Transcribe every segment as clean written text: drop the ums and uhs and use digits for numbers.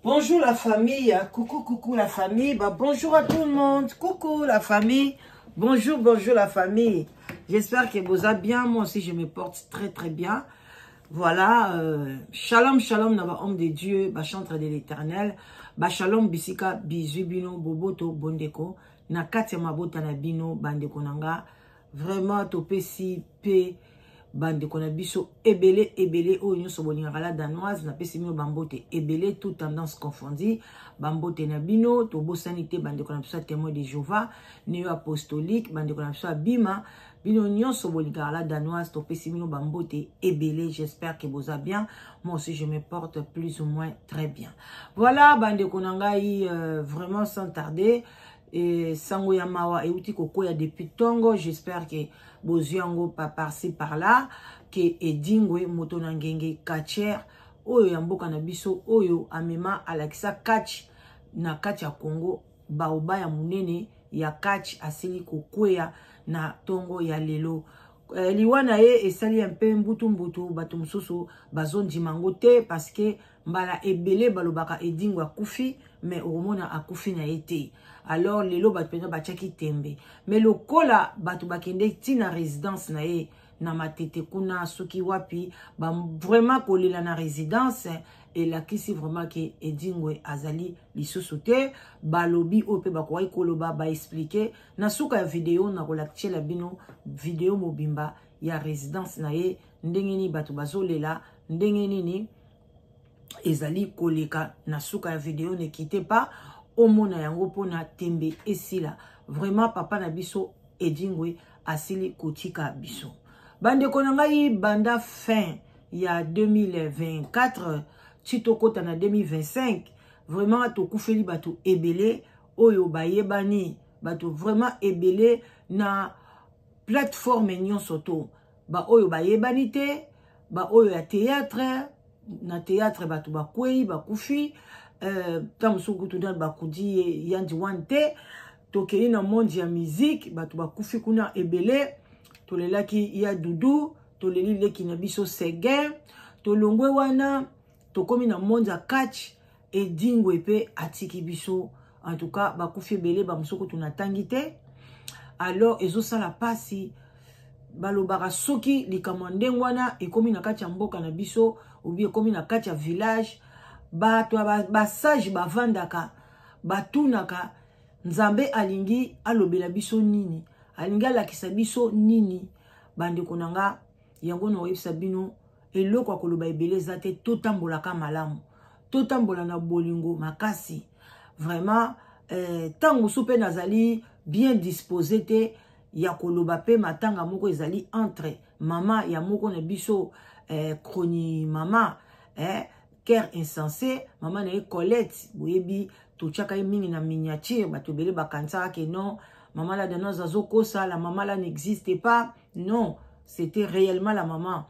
Bonjour la famille, coucou la famille, bonjour à tout le monde, coucou la famille, bonjour la famille. J'espère que vous allez bien, moi aussi je me porte très bien. Voilà, shalom naba homme de Dieu, chantre de l'éternel, shalom bisika bizu bino boboto bondeko, na katia mabota na bino bandeko nanga, vraiment topesi pe bande kona biso ebele oyo nyonso bolingaka la danoise na pesi mino bambote ebele tout tendance confondue bambote na bino to bosani te bande kona biso témoin de Jéhovah néo apostolique bande kona biso bima bino nyonso bolingaka la danoise to pesi mino bambote ebele. J'espère que vous allez bien, moi aussi je me porte plus ou moins très bien. Voilà bande kona ngai, vraiment sans tarder et sango ya mawa e uti kokoya depuis tongo. J'espère que boziango pa par-ci par-là que edingwe moto na ngenge kacher oyo ya mboka na biso oyo amema alakisa catch na kati ya Congo baoba ya munene ya catch asili kokwea na tongo ya lelo. Liwana ye esali un peu mbutu bato mususu bazondi mango te parce que mbala ebele balobaka edingwa kufi mais omona akufi na ete. Alors lelo bato pena bachaki tembe mais lokola bato bakende tina résidence na ye na matete kuna soki wapi ba vraiment kolela na résidence et la kisi vraiment que edingwe azali lisusu te balobi ope bakwai koloba ba expliquer na suka ya vidéo na kolakche la bino vidéo mobimba ya résidence na ye ndenge ni bato bazolela ndenge nini ezali koleka na suka ya vidéo. Ne quittez pas omona yango pona tembe esila vraiment papa na biso edingwe asili kotika biso bande konangai banda fin ya 2024 titokota na 2025 vraiment tokufeli bato ebele oyo bayebani bato vraiment ebele na plateforme nyonso to ba oyo bayebani te ba oyo ya théâtre na théâtre bato bakwei bakufi tamusuku tudal bakudi yandi wante tokei na monde ya musique bato bakufi kuna ebele tolelaki ya dudu toleli leki na biso sege tolongwe wana tokomi na monde ya catch edingwe pe atiki biso en tout cas bakufi ebele bamusuku tunatangi te. Alors ezosala pasi balobaka soki likamande wana ekomi na kati ya mboka na biso obi ekomi na kati ya village bato basage bavandaka batunaka nzambe alingi alobela biso nini alingi alakisa biso nini bande konanga yango na oyebisa bino eloko akoloba ebele eza te totambolaka malamu totambola na bolingo makasi vraiment tango supe nazali bien disposé te ya koloba pe matanga moko ezali entre mama ya moko na biso chroni mama cœur insensé mama na Colette boyebi tochaka mingi na miniature bato bele bakansaka ke non maman la danoise azokosa la maman là n'existe pas. Non, c'était réellement la maman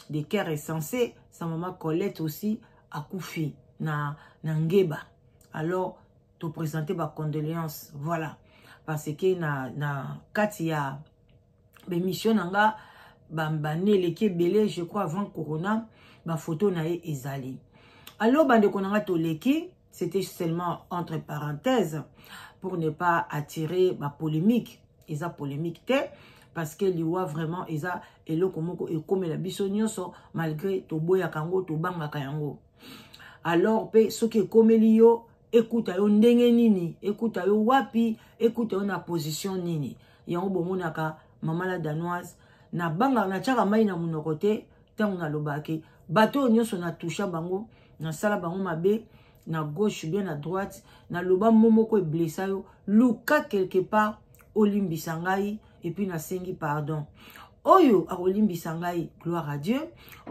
de cœur insensé. Sa maman Colette aussi a koufi na ngeba. Alors te présenter ma condoléance, voilà, parce que na katia mission nanga bambane leke belé je crois avant corona ma photo na ezali. Alors bande konanga to leki c'était seulement entre parenthèses pour ne pas attirer ma polémique. Eza polémique te parce que liwa vraiment eza eloko moko ekome la biso nyonso malgré to boya kango to banga kayango. Alors pe soki ekomeli yo écoute yo ndenge nini, écoute yo wapi, écoute yo na position nini. Yango bomonaka mama la danoise na banga na tchaka mai na munoko te tango na lobaki bato nyonso na toucha bango na sala bango mabe na gauche bien à droite na loba momoko e blessa yo luka quelque part olimbisa ngai et puis na sengi pardon oyo a olimbisa ngai gloire à Dieu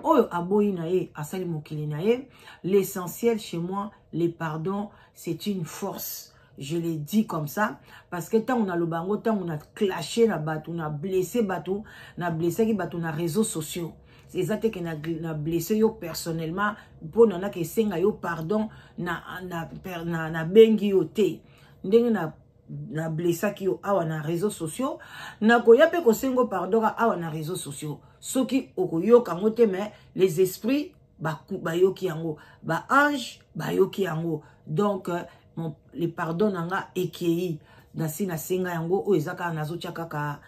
oyo aboyi na ye asali mokili na ye. L'essentiel chez moi les pardons c'est une force, je l'ai dit comme ça parce que tant on a le bango tant on a clashé na bato na blessé bato na blessé ki bato na réseaux sociaux. C'est ça que na blessé yo personnellement pour nana ke senga yo pardon na bengi yo te ndenge na blessa ki yo awa na réseaux sociaux na ko yape ko sengo pardon awa na réseaux sociaux soki okoyoka ngote mais les esprits bayoki yango, ba ange bayoki yango. Donc les pardons nanga ekei nasi na senga yango o ezaka nazo chakaka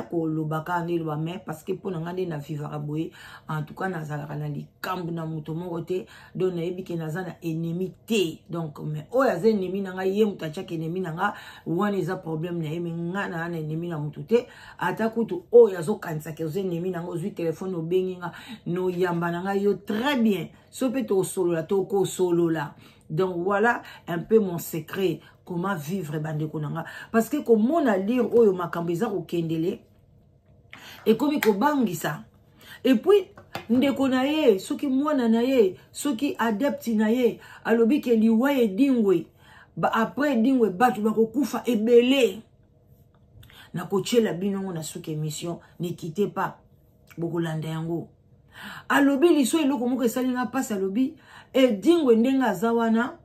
ko lobaka ne lo mais parce que pour nanga na vivra boye en tout cas nazalaka na likambu na muto moko te donc na yebike nazana ennemi te donc mais o yaza ennemi nanga ye mutachaka ennemi nanga wana eza problème na yemi ngana na ennemi na mutu te ata kutu o yazo kanisa ke zo ennemi nanga ozwi téléphone obenginga no yamba nanga yo très bien so pe to solo la to ko solo la. Donc voilà un peu mon secret. Comment vivre bande konanga. Parce que comme on a lire oyo makambeza ko kendele. Et comme ko bangisa. Et puis ndeko na ye, soki mwana na ye, soki adepti na ye, alobi ke liwa e dingwe. Ba après dingwe batu bako kufa ebele. Na ko tchela binongo na soki émission, ne quittez pas. Boko landa yango. Alobi liso eloko moko esalinga passe alobi e dingwe ndenga zawana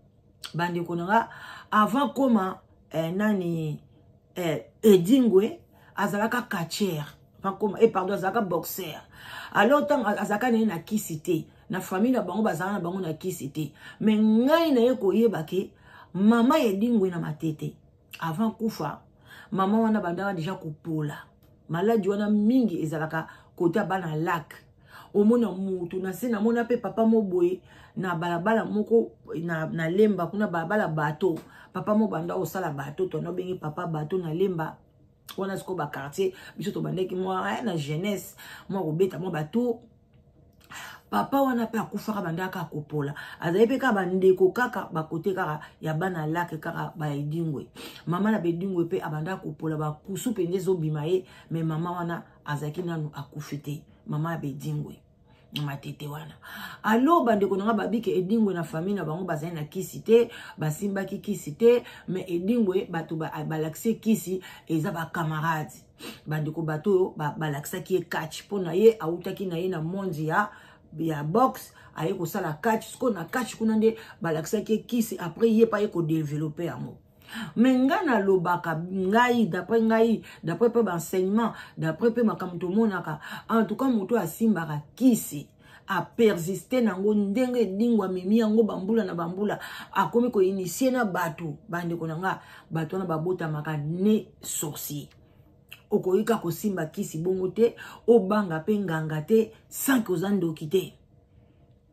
bande konanga avant koma nani dingwe azalaka catcher avant koma pardon azalaka boxer alors tant azalaka na kisité na famille na bango bazala na bango na kisité mais ngai na ye koyeba ke mama e dingwe na matete avant kufa mama wana bandaka déjà kopola maladi wana mingi ezalaka kota bana lac omona mutu na sena mona pe papa moboye na balabala moko na lemba kuna balabala bateau papa mo banda osala bateau to no bengi papa bateau na lemba wana siko ba quartier biso to bandeki moi na jeunesse moi robeta mo bateau papa wana pe akufaka bandaka kopola azali pe ka bandeko kaka bakote kaka ya bana lake kaka ba edingwe mama na bedingwe pe abanda kopola ba kusu pe ndezo bimaye mais mama wana azaki nanu akufite mama bedingwe matete wana alo bandeko nanga babike edingwe na famille na bango bazali na kisite basimba ki kisite mais edingwe bato balakse kisi eza ba camarades bandeko bato balaksa ki catch pona ye autaki na ye na mondi ya box aye ko sala catch sko na catch kuna nde balaksa ki kisi après ye pa ye ko développer amo. Mais ngana lobaka ngai d'après peu enseignement d'après peu makamto monaka en tout cas moto asimbaka kisi a persister nango ndenge dingwa mimi yango bambula na bambula akomi ko initier na batu bande konanga batu na babota maka ne sorcier okoyika ko simba kisi bongo te obanga pe nganga te sans que ozandoki te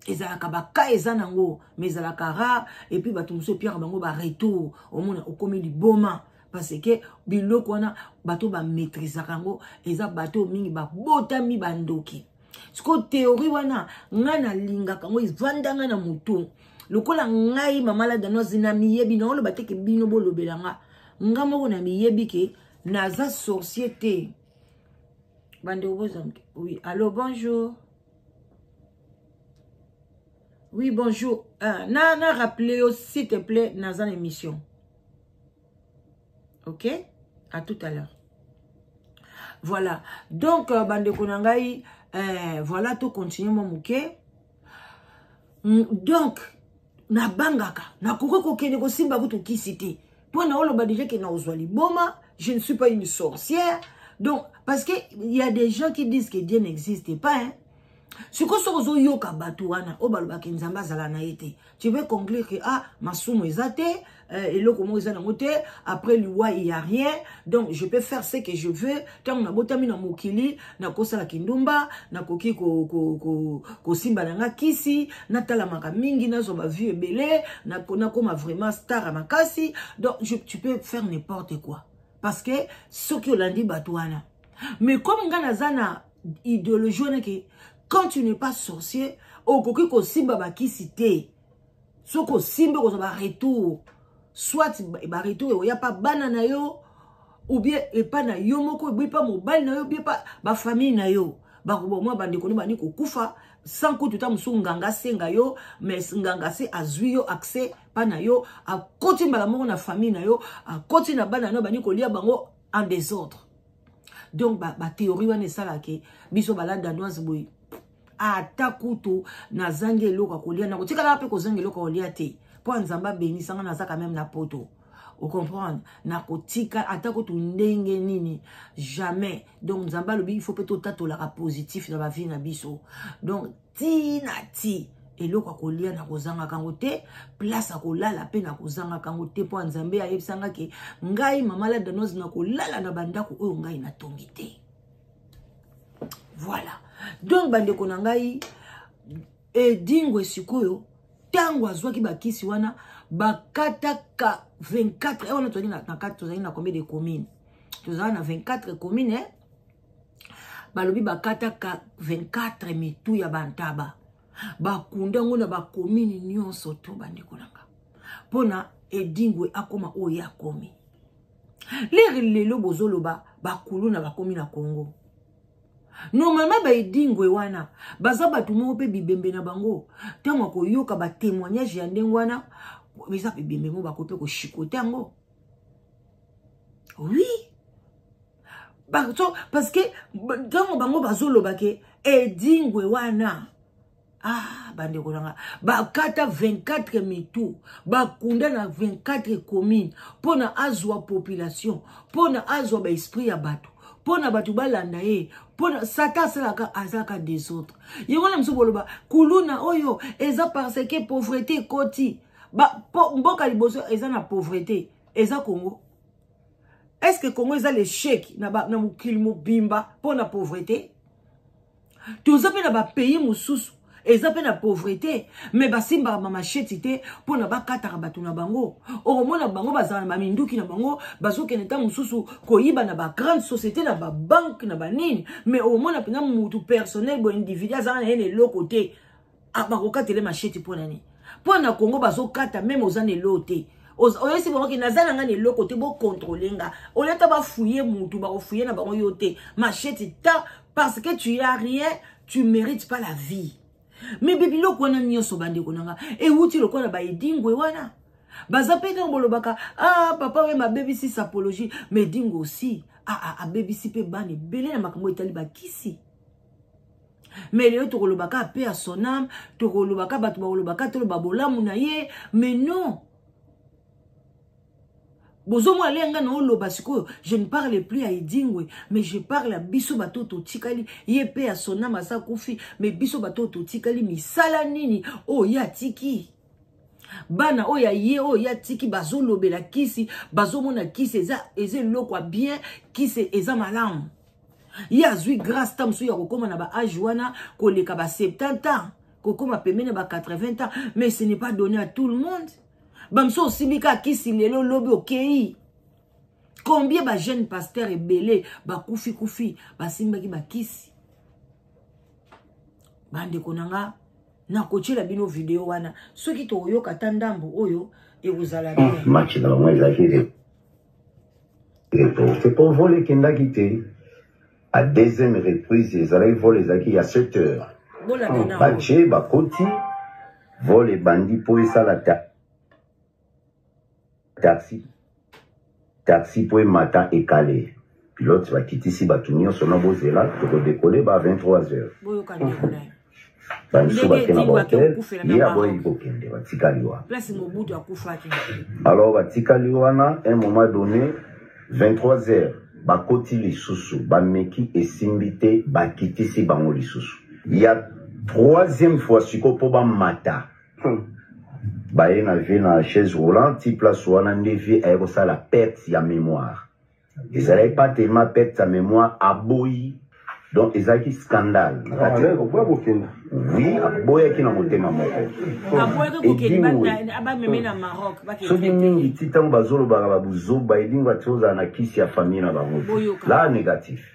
ezalaka baka eza nango mais ezalaka rare et puis bato muso pierre bango ba retour au mona okomi liboma parce que biloko wana bato ba maîtriser kango eza bato mingi ba botami bandoki sko théorie wana ngana linga kango ivandanga na mutu lokola ngai mama la dano zina miyebi na olo bateke bino bolobelanga ngamo na miyebi ke naza société bande obozamke. Oui, allô, bonjour. Oui, bonjour. Na rappelé, s'il te plaît, dans une émission. Ok? À tout à l'heure. Voilà. Donc, bande konangai, voilà, tout continue, mon mouké. Donc, na bangaka, na koko kene ko simba kutu kisite. Pour na olo badije ke na ozwali boma, je ne suis pas une sorcière. Donc, parce que il y a des gens qui disent que Dieu n'existe pas, hein. Tu peux conclure que masumu ezate et le comment ils ont après lui il y a rien donc je peux faire ce que je veux tant na botami na mokili na kosa la kindumba na koki ko simba na kisi na tala maka mingi na zo ba vie belé na koma vraiment star à makasi donc tu peux faire n'importe quoi parce que ce qui olandi batouana mais comme ngana zana idéologie na que quand tu n'es pas sorcier, au koki ko simba ba kisite. So ko simba ko ba retour. Soit ba retour y a pas banana yo ou bien et pas na yo moko bi pas mobile na yo bien pas ba famille na yo. Ba ko moi bande ko ni ko kufa sans ko tuta musu nganga senga yo mais nganga se azui yo accès pas na yo a koti mbala moko na famille na yo a koti na bana no bani ko lia bango en désordre. Donc ba théorie wana sala ke biso balada danoise boy atakutu na zange loka kolia na kotika la pe ko zange loka kolia te po nzamba beni sanga na zaka même na poto vous comprenez na kotika atakutu ndenge nini jamais donc nzamba lobi il faut peut-être tato la positif dans la vie na biso donc ti eloko kolia na kozanga kango te, place akolala pe na kozanga kango te po Nzambe ayebisanga ke ngai mama la danoz na kolala na bandako oyo ngai na tongi te. Voilà. Donc bandeko na ngai Dingwe sikoyo tango azwaki bakisi wana bakata ka 24 on a toni na 4 tozali na combien de communes? Tozali na 24 communes balobi bakata ka 24 mitu ya bantaba. Bakunda ngona ba commune nyonso to bandeko nanga. Pona Dingwe akoma oya akomi. Lelo bozoloba bakulu na bakomi na Congo. Normalement ba Dingwe wana baza batu moko pe bibembe na bango tango ko yoka ba témoignage ya ndenge wana bisa bibembe mo bakope ko chikote yango. Oui. Parce que tango bango bazoloba ke Dingwe wana bande konanga bakata 24 mitu bakunda na 24 communes pona azwa population pona azwa ba esprit ya batu pona batu balanda ye pona sata salaka azaka des autres yengona msoboloba kuluna oyo eza parce que pauvreté koti mboka liboso eza na pauvreté eza Congo. Est-ce que Congo eza l'échec na mukili mobimba pona pauvreté? Tozape na ba pays mususu eza pe na pauvreté mais basimba ba macheti te pona bakataka batu na bango omona bango bazana ba minduki na bango bazoke neta mususu koyiba na ba grande société na ba banque na ba nini mais omona pena mutu personnel bo individuel za na ene lokote bakokatele macheti pona ni pona Congo bazokata même ozane loté oyesi bango ki nazana ngane lokote bo contrôler nga oleta ba fouiller mutu ba fouiller na bango yote macheti ta parce que tu as rien tu mérites pas la vie. Mais bibi lo kwana nyoso bande konanga e wuti lo kwana ba Dingwe wana bazape na bolobaka papa we ma baby si sapologie mais Dingwe aussi baby si pe bane belé na makambo etali bakisi mais le to kolobaka pe a son âme to kolobaka batu ba kolobaka to ba bolamu na ye mais non. Bozomo alenga na oloba siko je ne parle plus à Dingwe mais je parle à biso batoto tikali ye pe a sona masa kufi mais biso batoto tikali misala nini ya tiki bana ya ye ya tiki bazolobela kisi bazomona kisi eza lokwa bien kisi eza malamu ya zui grâce tam su ya kokoma na ba âge wana koleka ba 70 ans kokoma pemene ba 80 ans mais ce n'est pas donné à tout le monde. Bamso simika kisi lelo lobi okei. Combien ba jeune pasteur ebele ba kufi ba simbaki ba kisi. Bande konanga na kochela bino video wana soki to yoka tandambo oyo e uzala bien. Match na moi exagéré. C'est pour voler kenda quitté à deuxième reprise les allez voler zaki à 7 heures. Baché ba koti voler bandi pour ça la taxi pour matin et calé. Pilote va quitter ici batunio son abozela pour décoller à 23h. Alors batikaliwana un moment donné 23h bakoti lisusu bameki esimbité bakiti si bango lisusu. Il y a troisième fois siko po ba mata. Baye na vie na chaise roulante, ti place wana ndevi ayo ça la perte ya mémoire. Ils n'avaient pas tellement perte sa mémoire à boyi. Donc ils ont un scandale. Oui, à boyi qui n'a monté ma mort. Et Maroc. So di mingi ti tango bazolo barababuzo baiding wa chose na kisi ya famille na bango. Là négatif.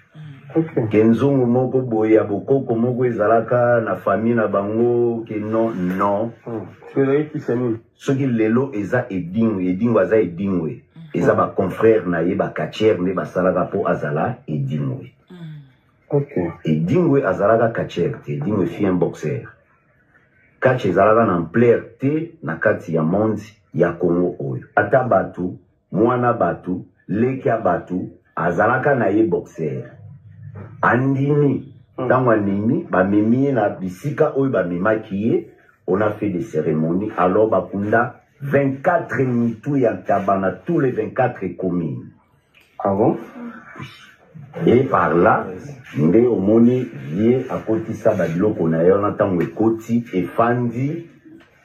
Kenzongo moko boye ya bokoko moko ezalaka na famille na bango ke non. Soki lelo eza edingwe aza edingwe eza ba confrère na ye ba katier ne ba salaka po azala edingwe. Edingwe azalaka katier te edingwe fi un boxeur. Kati ezalaka na plaire te na kati ya monde ya Congo oyo. Ata batu mwana batu lekia batu azalaka na ye boxeur. Andini tango nini ba memi na bisika oyo ba memaki ye. On a fait des cérémonies, alors bakunda 24 mitou ya tabana tous les 24 communes. Ah bon? Et par là, nde omoni vie à côté ça babiloko na yo na tango ekoti efandi.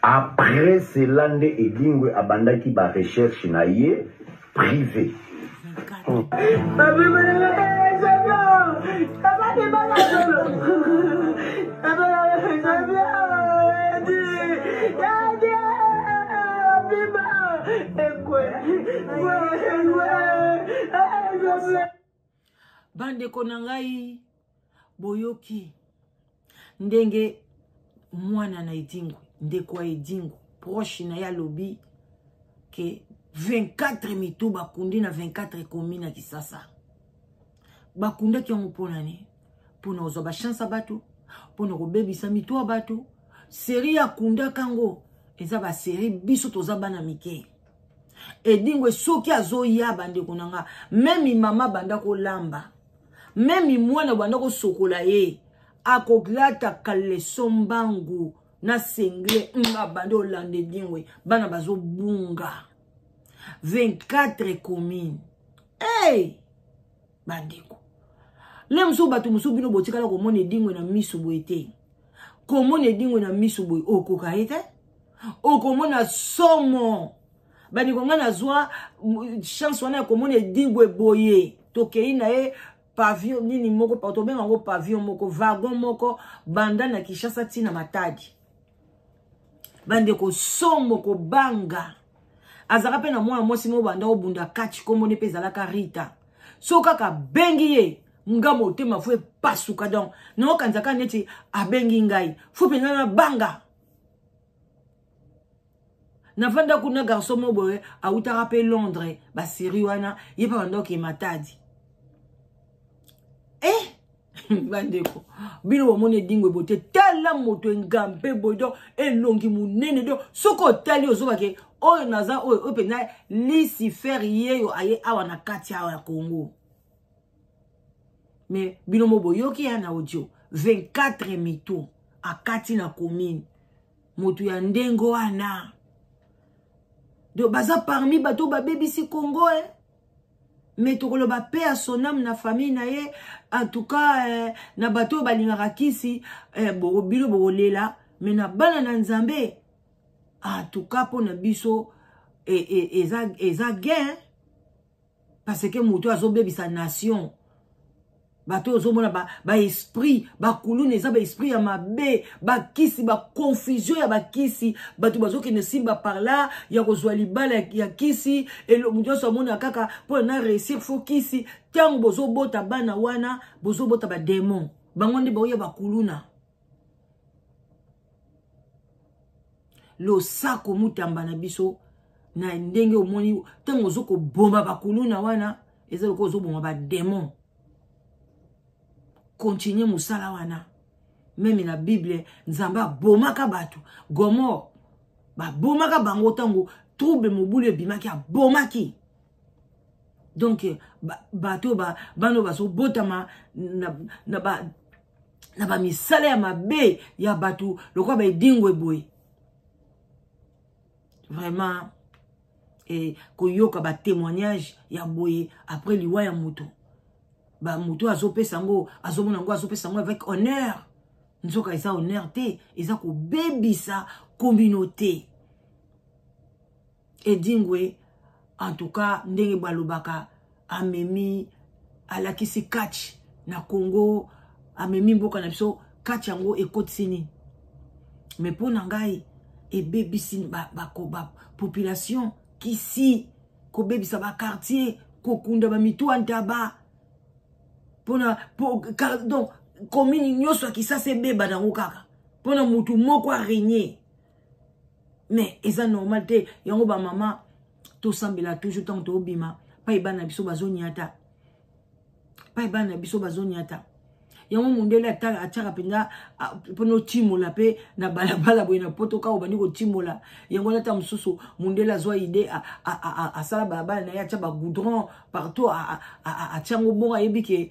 Après cela nde edingwe abandaki ba recherche na ye privé. Bande konangai boyoki ndenge mwana na edingwe ndeko edingwe proche na ya lobi ke 24 mitu bakundi na 24 commune na Kisasa bakunda ki yango pona ne pona ozo ba chance bato pona ko bebisa mitu bato série ya kunda kango eza ba série biso toza bana mike edingwe soki azoya bande konanga même mama banda ko lamba même mwana banda ko sokola ye akoglata kaleso mbangu na sengle nga bande olande dingwe bana bazo bunga 24 communes. Hey! Bandeko. Le mso batu mso bino botikala komone dingwe na misu boete. Komone dingwe na misu boe okoka ete? Okomona somo. Bandeko nga na zwa chance wana komone dingwe boye. Tokei na e pavillon nini moko patobenga ngo pavillon moko wagon moko banda na Kinshasa tina Matadi. Bandeko somo ko banga. Azaka pe na mwana mwasi mo banda obunda kachi komone pe zalaka Rita. So kaka bengi ye nga motema fwe pasuka donc no kanzaka neti abengi ngai fu pe na banga. Na vanda kuna garçon mo boye autara pe Londres ba siri wana ye pa banda ke Matadi. Bandeko bino bomone dingwe bote tala moto ngambe bodo elongi munene do soko tali ozoba ke oyo naza oyo pena Lucifer yeyo aye awa na kati awa ya Congo. Mais bino moboyoki ya na audio 24 mito akati na commune moto ya ndengo wana do baza parmi bato ba bebisi Congo mais tokolo ba paix à son âme na famille na ye en tout cas na bato balingaka kisi bino bolela mais na bana na Nzambe en tout cas pour na biso eza gain parce que moto azo bebisa nation bato ozomona ba esprit ba kulune eza ba esprit ya mabe ba kisi ba confusion ya ba kisi bato bazoki ne simba par là ya kozwa libala ya kisi elo mujo so mona kaka pour na réussir fo kisi tango bozo bota bana wana bozo bota ba démon bango ndi baoya ba kuluna lo sako mutamba na biso na ndenge omoni tango zoko bomba ba kuluna wana eza ko zo bomba ba démon. Continuez musala wana. Même la Bible, nzamba bomaka batu. Gomo, ba bomaka bango tango, trouble mobule bimaki a bomaki. Donc, bato bano baso botama, na ba misale ya mabe, ya batu, lokwa ba dingwe boy. Vraiment, koyoka ba témoignage ya boye, après liwa ya moto. Ba muto azopesa ngo azomona ngo azopesa ngo avec honneur nzoka isa honneur te isa ko bebisa communauté edingwe en tout cas ndenge balobaka amemi alakisi catch na Congo amemi mboka na biso catch yango ekotsini mais pona ngai e bebisi ba population kisi ko bebisa ba quartier ko kunda ba mitu antaba donc commune nyoso Kisasa se beba na ukaka pona mutu moko a régner mais eza normal te yango ba mama to sambela toujours tant to bima pa ibana biso bazonyata yango mundele ataka ataka pinga pono timola pe na balabala boye na potoka obani ko timola yango lata mususu mundele azwa idée a sala balabala na ya taba goudron partout a tiango bonga yebike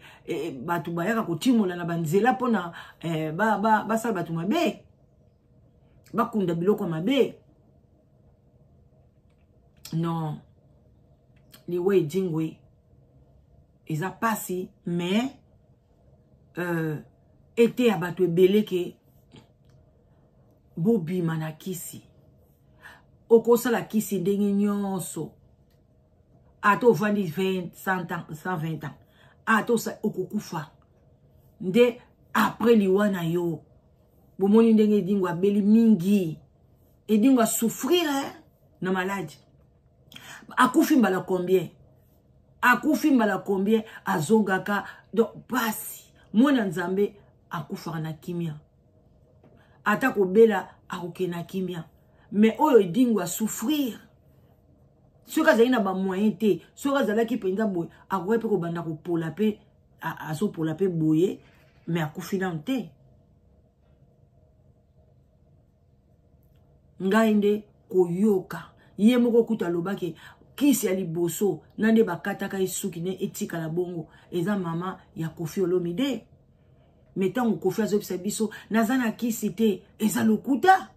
batu bayaka ko timola na banzela pona ba sala batu mabe bakunda biloko mabe non liwe dingwe eza pasi mais ete ya bato ebele ke bobima na kisi okosala kisi ndenge nyonso ata ovandi 120 ans ata okokufa nde après liwa na yo bomoni ndenge edingo abeli mingi edingo asouffrir na maladie akufi mbala combien azongaka donc pasi mwana nzambe akufaka na kimia ata kobela akoke na kimia mais oyo edingo asouffrir soki azali na bamoyen te soki azalaki mpenza boye akoki mpe kobanda kopola mpe azopola mpe boye mais akufi nano te ngai nde koyoka ye moko kuta alobaki kisi ya liboso na nde bakataka esuki ne etikala bongo eza mama ya Koffi Olomide mais ntango Koffi azopesa biso naza na kisi te eza lokuta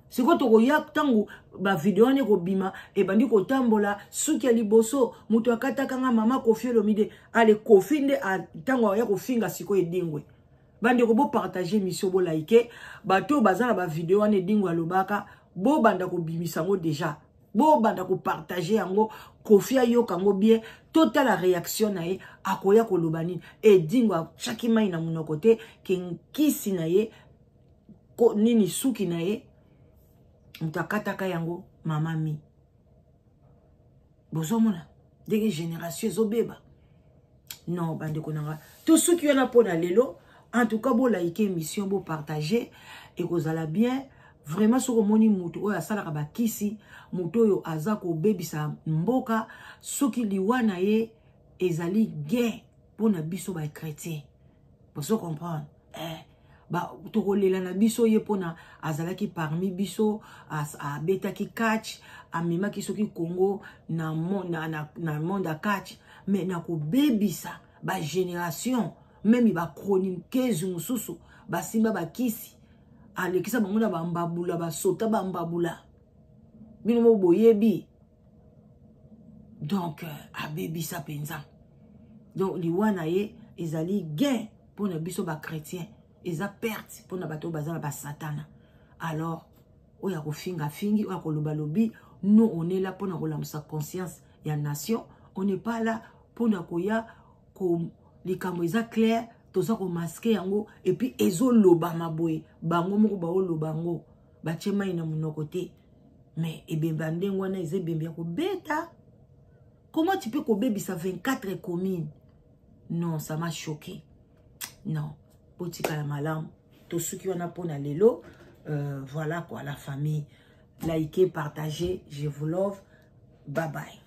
siko tokoya ntango bavideo wana ekobima ebandi kotambola suki ya liboso moto akataka nga mama Koffi Olomide ale Koffi nde ntango aya kofinga siko edingwe bandeko bopartage mission bolaike bato baza na bavideo wana edingo alobaka bobanda kobimisa yango deja bobanda kopartage yango Koffi ayoka yango bien totala réaction na ye akoya koloba nini edingo achaki mai na monoko te ke nkisi na ye nini suki na ye moto akataka yango mama mi bozomona ndenge génération ezobeba non bandeko nanga tosuki wana mpona lelo en tout cas bolaike émission bopartage ekozala bien vraiment soko moni mutu oyo asalaka bakisi mutu oyo aza kobebisa mboka soki liwa na ye ezali gain mpona biso ba chrétien bozo comprendre tokolela na biso ye mpona azalaki parmi biso abetaki catch amemaki soki Congo na monde ya catch mais na kobebisa ba génération même ba chroniqueuse mususu basimba bakisi alekisa bango na bambabula basota bambabula bino mo boyebi donc abebisa penza donc liwa na ye ezali gain mpona biso ba chrétien eza perte mpona bato baza na basatana alors oya kofinga fingi oya koloba lobi nous on est là mpona kolamusa conscience ya nation on n'est pas là mpona koya likambo eza clair toza komaske yango et puis ezoloba maboye bango moko baoloba yango batie mai na monoko te mais ebemba ndenge wana eza ebembe ya kobeta. Comment tu peux kobebisa 24 communes? Non, ça m'a choqué. Non, potika la malamu tosuki wana pona lelo. Voilà quoi, la famille. Likez, partagez, je vous love. Bye bye.